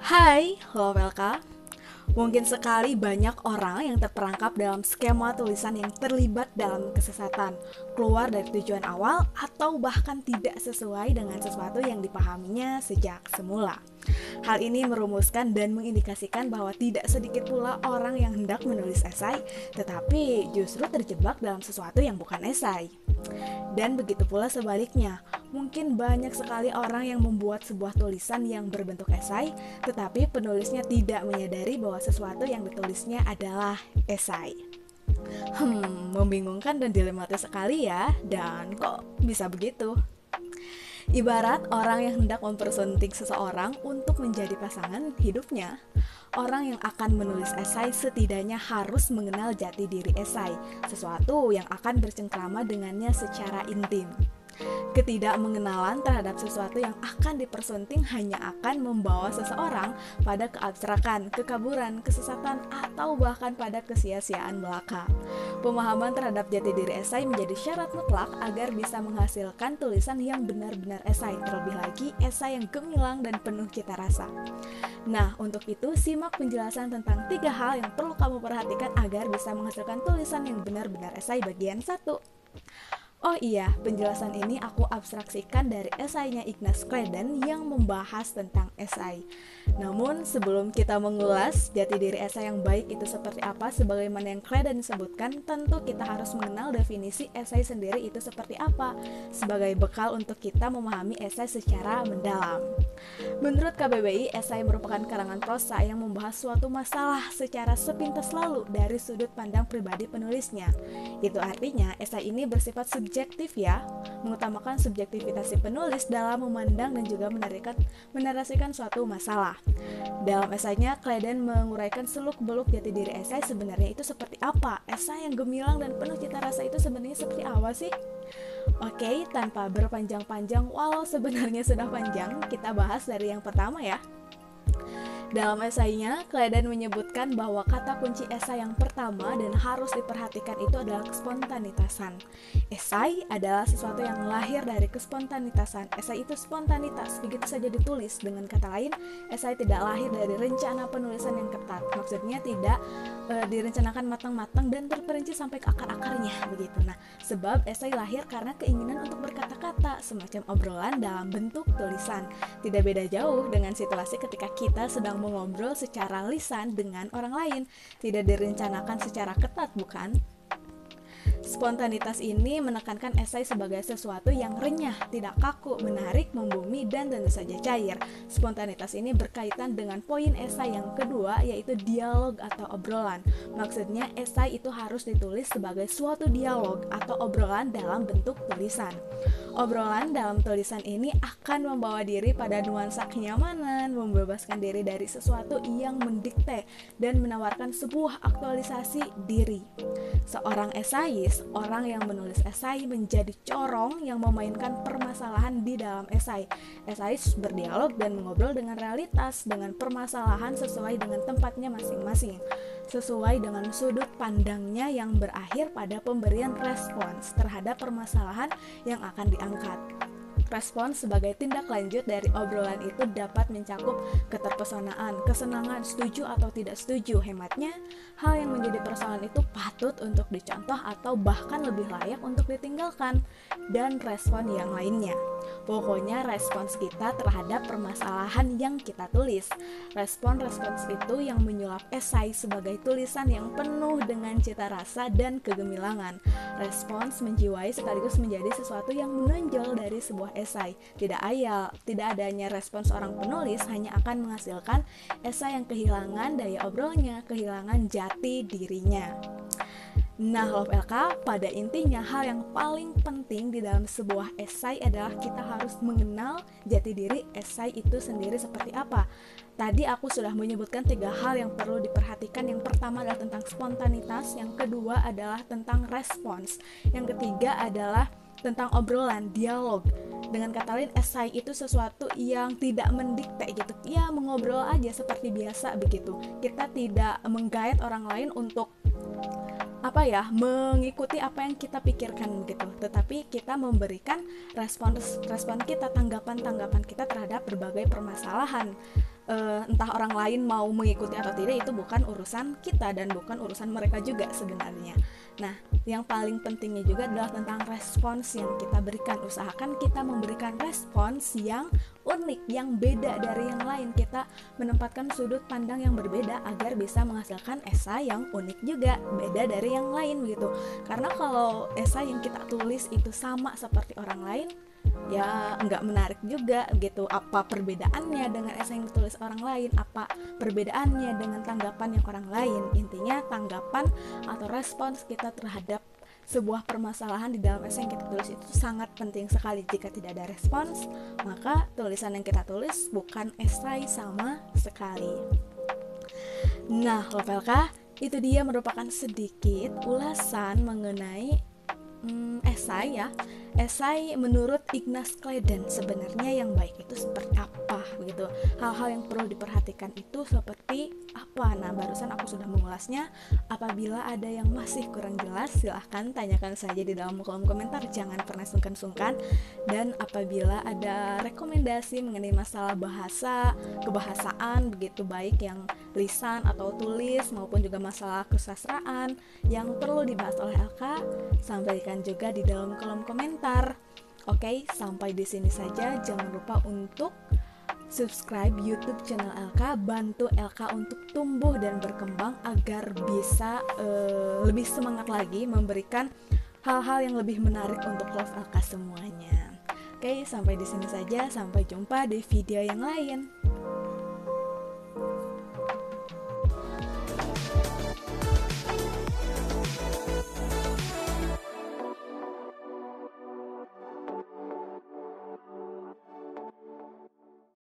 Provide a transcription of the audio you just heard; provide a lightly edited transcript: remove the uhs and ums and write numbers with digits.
Hai, halo Velka. Mungkin sekali banyak orang yang terperangkap dalam skema tulisan yang terlibat dalam kesesatan, keluar dari tujuan awal, atau bahkan tidak sesuai dengan sesuatu yang dipahaminya sejak semula. Hal ini merumuskan dan mengindikasikan bahwa tidak sedikit pula orang yang hendak menulis esai, tetapi justru terjebak dalam sesuatu yang bukan esai. Dan begitu pula sebaliknya, mungkin banyak sekali orang yang membuat sebuah tulisan yang berbentuk esai, tetapi penulisnya tidak menyadari bahwa sesuatu yang ditulisnya adalah esai. Membingungkan dan dilematis sekali ya, dan kok bisa begitu? Ibarat orang yang hendak mempersunting seseorang untuk menjadi pasangan hidupnya. Orang yang akan menulis esai setidaknya harus mengenal jati diri esai, sesuatu yang akan bercengkrama dengannya secara intim. Ketidakmengenalan terhadap sesuatu yang akan dipersunting hanya akan membawa seseorang pada keabstrakan, kekaburan, kesesatan, atau bahkan pada kesia-siaan belaka. Pemahaman terhadap jati diri esai menjadi syarat mutlak agar bisa menghasilkan tulisan yang benar-benar esai, terlebih lagi esai yang gemilang dan penuh cita rasa. Nah, untuk itu simak penjelasan tentang 3 hal yang perlu kamu perhatikan agar bisa menghasilkan tulisan yang benar-benar esai bagian 1. Oh iya, penjelasan ini aku abstraksikan dari esainya Ignaz Claden yang membahas tentang esai. Namun sebelum kita mengulas jati diri esai yang baik itu seperti apa, sebagaimana yang Claden sebutkan, tentu kita harus mengenal definisi esai sendiri itu seperti apa, sebagai bekal untuk kita memahami esai secara mendalam. Menurut KBBI, esai merupakan karangan prosa yang membahas suatu masalah secara sepintas lalu dari sudut pandang pribadi penulisnya. Itu artinya esai ini bersifat subjektif ya, mengutamakan subjektivitas si penulis dalam memandang dan juga menarasikan suatu masalah. Dalam esainya, Claden menguraikan seluk-beluk jati diri esai sebenarnya itu seperti apa. Esai yang gemilang dan penuh cita rasa itu sebenarnya seperti apa sih? Oke, tanpa berpanjang-panjang, walau sebenarnya sudah panjang, kita bahas dari yang pertama ya. Dalam esainya, Claden menyebutkan bahwa kata kunci esai yang pertama dan harus diperhatikan itu adalah kespontanitasan. Esai adalah sesuatu yang lahir dari kespontanitasan. Esai itu spontanitas, begitu saja ditulis. Dengan kata lain, esai tidak lahir dari rencana penulisan yang ketat. Maksudnya tidak direncanakan matang-matang dan terperinci sampai ke akar-akarnya begitu. Nah, sebab esai lahir karena keinginan untuk berkata-kata, semacam obrolan dalam bentuk tulisan. Tidak beda jauh dengan situasi ketika kita sedang mengobrol secara lisan dengan orang lain, tidak direncanakan secara ketat, bukan? Spontanitas ini menekankan esai sebagai sesuatu yang renyah, tidak kaku, menarik, membumi, dan tentu saja cair. Spontanitas ini berkaitan dengan poin esai yang kedua, yaitu dialog atau obrolan. Maksudnya, esai itu harus ditulis sebagai suatu dialog atau obrolan dalam bentuk tulisan. Obrolan dalam tulisan ini akan membawa diri pada nuansa kenyamanan, membebaskan diri dari sesuatu yang mendikte, dan menawarkan sebuah aktualisasi diri. Seorang esais, orang yang menulis esai menjadi corong yang memainkan permasalahan di dalam esai. Esais berdialog dan mengobrol dengan realitas, dengan permasalahan sesuai dengan tempatnya masing-masing, sesuai dengan sudut pandangnya yang berakhir pada pemberian respons terhadap permasalahan yang akan diangkat. Respons sebagai tindak lanjut dari obrolan itu dapat mencakup keterpesonaan, kesenangan, setuju atau tidak setuju. Hematnya, hal yang menjadi persoalan itu patut untuk dicontoh atau bahkan lebih layak untuk ditinggalkan, dan respon yang lainnya. Pokoknya respons kita terhadap permasalahan yang kita tulis. Respons-respons itu yang menyulap esai sebagai tulisan yang penuh dengan cita rasa dan kegemilangan. Respons menjiwai sekaligus menjadi sesuatu yang menonjol dari sebuah esai. Tidak adanya respons seorang penulis hanya akan menghasilkan esai yang kehilangan daya obrolnya, kehilangan jati dirinya. Nah, Love LK, pada intinya hal yang paling penting di dalam sebuah esai adalah kita harus mengenal jati diri esai itu sendiri seperti apa. Tadi aku sudah menyebutkan 3 hal yang perlu diperhatikan. Yang pertama adalah tentang spontanitas, yang kedua adalah tentang respons, yang ketiga adalah tentang obrolan, dialog. Dengan kata lain, esai itu sesuatu yang tidak mendikte gitu. Ya, mengobrol aja seperti biasa begitu. Kita tidak menggait orang lain untuk mengikuti apa yang kita pikirkan gitu, tetapi kita memberikan respon kita, tanggapan kita terhadap berbagai permasalahan. entah orang lain mau mengikuti atau tidak itu bukan urusan kita dan bukan urusan mereka juga sebenarnya. Nah, yang paling pentingnya juga adalah tentang respons yang kita berikan. Usahakan kita memberikan respons yang unik, yang beda dari yang lain. Kita menempatkan sudut pandang yang berbeda agar bisa menghasilkan esai yang unik juga, beda dari yang lain gitu. Karena kalau esai yang kita tulis itu sama seperti orang lain, ya nggak menarik juga gitu. Apa perbedaannya dengan esai yang ditulis orang lain, apa perbedaannya dengan tanggapan yang orang lain. Intinya tanggapan atau respons kita terhadap sebuah permasalahan di dalam esai yang kita tulis itu sangat penting sekali. Jika tidak ada respons, maka tulisan yang kita tulis bukan esai sama sekali. Nah, Lovelka, itu dia merupakan sedikit ulasan mengenai esai ya. Esai menurut Ignaz Kleiden sebenarnya yang baik itu seperti apa begitu. Hal-hal yang perlu diperhatikan itu seperti apa? Nah, barusan aku sudah mengulasnya. Apabila ada yang masih kurang jelas, silahkan tanyakan saja di dalam kolom komentar, jangan pernah sungkan-sungkan. Dan apabila ada rekomendasi mengenai masalah bahasa, kebahasaan begitu baik yang lisan atau tulis maupun juga masalah kesusastraan yang perlu dibahas oleh LK, sampaikan juga di dalam kolom komentar. Oke, sampai di sini saja. Jangan lupa untuk subscribe YouTube channel LK, bantu LK untuk tumbuh dan berkembang agar bisa lebih semangat lagi memberikan hal-hal yang lebih menarik untuk Love LK semuanya. Oke, sampai di sini saja. Sampai jumpa di video yang lain.